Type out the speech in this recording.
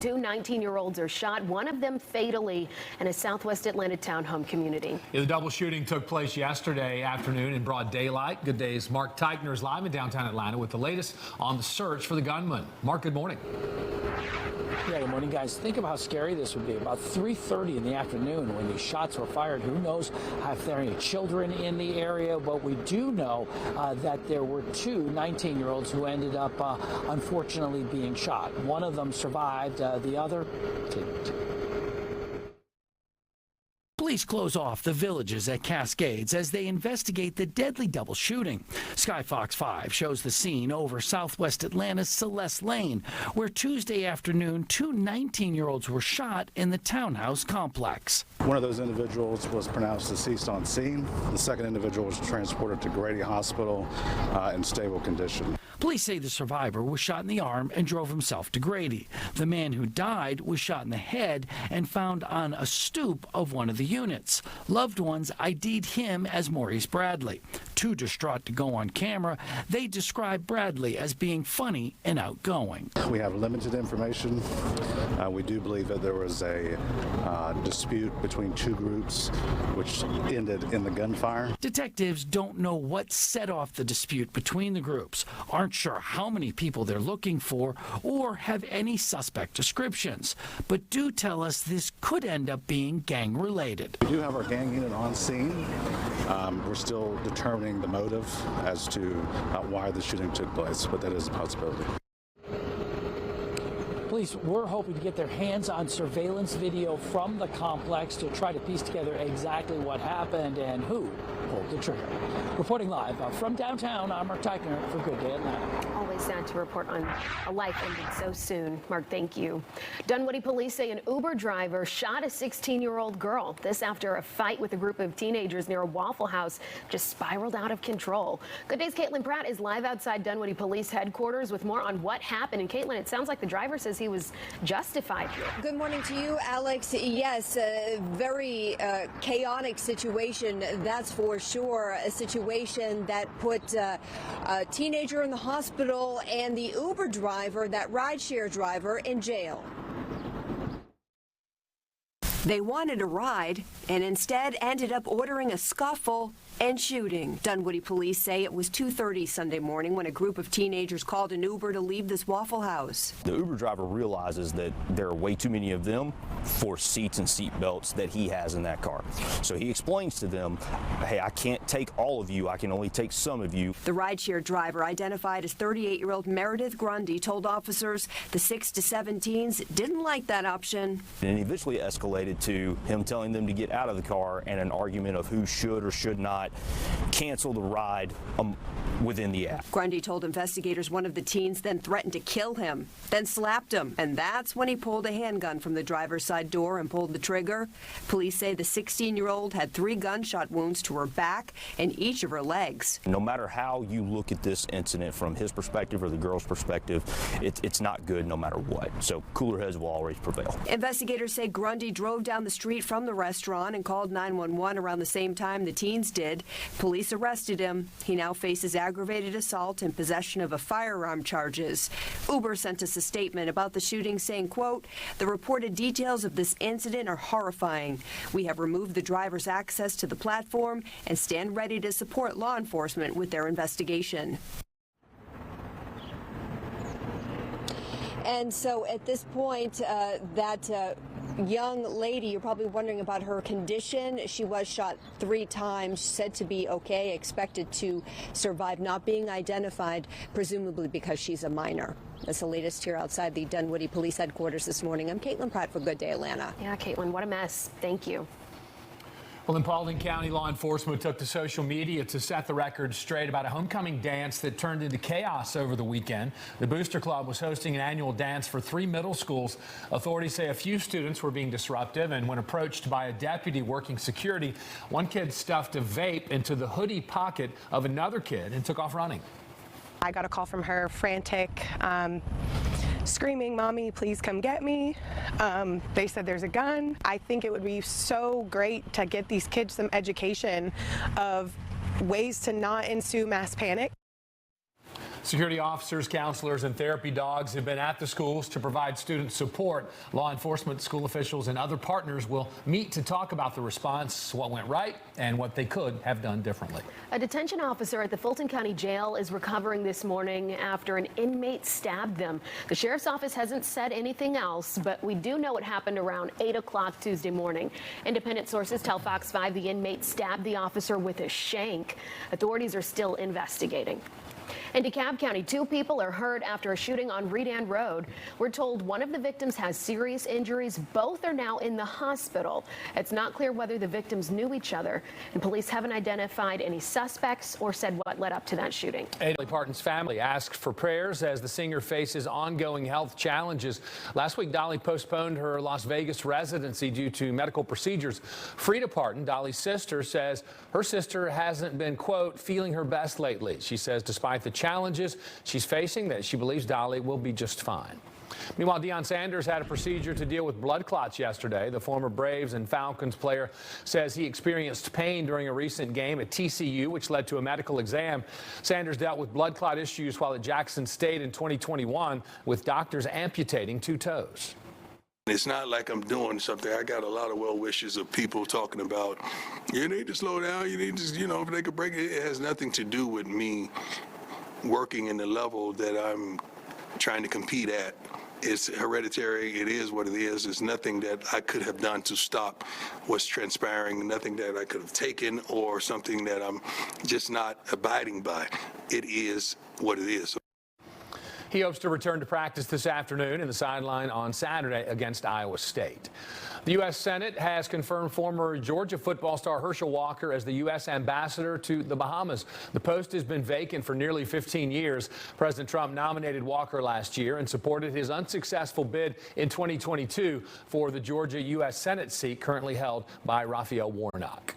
Two 19-year-olds are shot, one of them fatally, in a southwest Atlanta townhome community. Yeah, the double shooting took place yesterday afternoon in broad daylight. Good Day's Mark Teichner is live in downtown Atlanta with the latest on the search for the gunman. Mark, good morning. Yeah, good morning, guys. Think of how scary this would be. About 3:30 in the afternoon when these shots were fired. Who knows if there are any children in the area, but we do know that there were two 19-year-olds who ended up unfortunately being shot. One of them survived, the other didn't. Police close off the villages at Cascades as they investigate the deadly double shooting. Sky Fox 5 shows the scene over southwest Atlanta's Celeste Lane, where Tuesday afternoon, two 19-year-olds were shot in the townhouse complex. One of those individuals was pronounced deceased on scene. The second individual was transported to Grady Hospital in stable condition. Police say the survivor was shot in the arm and drove himself to Grady. The man who died was shot in the head and found on a stoop of one of the units. Loved ones ID'd him as Maurice Bradley. Too distraught to go on camera, they describe Bradley as being funny and outgoing. We have limited information. We do believe that there was a dispute between two groups which ended in the gunfire. Detectives don't know what set off the dispute between the groups, aren't sure how many people they're looking for, or have any suspect descriptions, but do tell us this could end up being gang-related. We do have our gang unit on scene. We're still determining the motive as to why the shooting took place, but that is a possibility. Police were hoping to get their hands on surveillance video from the complex to try to piece together exactly what happened and who pulled the trigger. Reporting live from downtown, I'm Mark Teichner for Good Day Atlanta. Always sad to report on a life ending so soon. Mark, thank you. Dunwoody police say an Uber driver shot a 16-year-old girl. This after a fight with a group of teenagers near a Waffle House just spiraled out of control. Good Day's Caitlin Pratt is live outside Dunwoody police headquarters with more on what happened. And Caitlin, it sounds like the driver says he was justified here. Good morning to you, Alex. Yes, a very chaotic situation, that's for sure. A situation that put a teenager in the hospital and the Uber driver, that rideshare driver, in jail. They wanted a ride and instead ended up ordering a scuffle and shooting. Dunwoody police say it was 2:30 Sunday morning when a group of teenagers called an Uber to leave this Waffle House. The Uber driver realizes that there are way too many of them for seats and seat belts that he has in that car. So he explains to them, hey, I can't take all of you, I can only take some of you. The rideshare driver, identified as 38-year-old Meredith Grundy, told officers the 6 to 7 teens didn't like that option. And it eventually escalated to him telling them to get out of the car and an argument of who should or should not cancel the ride within the app. Grundy told investigators one of the teens then threatened to kill him, then slapped him, and that's when he pulled a handgun from the driver's side door and pulled the trigger. Police say the 16-year-old had 3 gunshot wounds to her back and each of her legs. No matter how you look at this incident from his perspective or the girl's perspective, it's not good no matter what. So cooler heads will always prevail. Investigators say Grundy drove down the street from the restaurant and called 911 around the same time the teens did. Police arrested him. He now faces aggravated assault and possession of a firearm charges. Uber sent us a statement about the shooting saying, quote, the reported details of this incident are horrifying. We have removed the driver's access to the platform and stand ready to support law enforcement with their investigation. And so at this point, that young lady, you're probably wondering about her condition. She was shot 3 times, said to be okay, expected to survive, not being identified, presumably because she's a minor. That's the latest here outside the Dunwoody Police Headquarters this morning. I'm Caitlin Pratt for Good Day Atlanta. Yeah, Caitlin, what a mess. Thank you. Well, in Paulding County, law enforcement took to social media to set the record straight about a homecoming dance that turned into chaos over the weekend. The Booster Club was hosting an annual dance for 3 middle schools. Authorities say a few students were being disruptive, and when approached by a deputy working security, one kid stuffed a vape into the hoodie pocket of another kid and took off running. I got a call from her, frantic, screaming, "Mommy, please come get me." They said there's a gun. I think it would be so great to get these kids some education of ways to not ensue mass panic. Security officers, counselors, and therapy dogs have been at the schools to provide student support. Law enforcement, school officials, and other partners will meet to talk about the response, what went right, and what they could have done differently. A detention officer at the Fulton County Jail is recovering this morning after an inmate stabbed them. The sheriff's office hasn't said anything else, but we do know it happened around 8 o'clock Tuesday morning. Independent sources tell Fox 5 the inmate stabbed the officer with a shank. Authorities are still investigating. In DeKalb County, 2 people are hurt after a shooting on Redan Road. We're told one of the victims has serious injuries. Both are now in the hospital. It's not clear whether the victims knew each other, and police haven't identified any suspects or said what led up to that shooting. Dolly Parton's family asked for prayers as the singer faces ongoing health challenges. Last week, Dolly postponed her Las Vegas residency due to medical procedures. Frida Parton, Dolly's sister, says her sister hasn't been, quote, feeling her best lately. She says despite the challenges she's facing, that she believes Dolly will be just fine. Meanwhile, Deion Sanders had a procedure to deal with blood clots yesterday. The former Braves and Falcons player says he experienced pain during a recent game at TCU, which led to a medical exam. Sanders dealt with blood clot issues while at Jackson State in 2021, with doctors amputating 2 toes. It's not like I'm doing something. I got a lot of well wishes of people talking about, you need to slow down, you need to, if they could break it. It has nothing to do with me working in the level that I'm trying to compete at. It's hereditary. It is what it is. There's nothing that I could have done to stop what's transpiring, nothing that I could have taken or something that I'm just not abiding by. It is what it is. He hopes to return to practice this afternoon in the sideline on Saturday against Iowa State. The U.S. Senate has confirmed former Georgia football star Herschel Walker as the U.S. ambassador to the Bahamas. The post has been vacant for nearly 15 years. President Trump nominated Walker last year and supported his unsuccessful bid in 2022 for the Georgia U.S. Senate seat currently held by Raphael Warnock.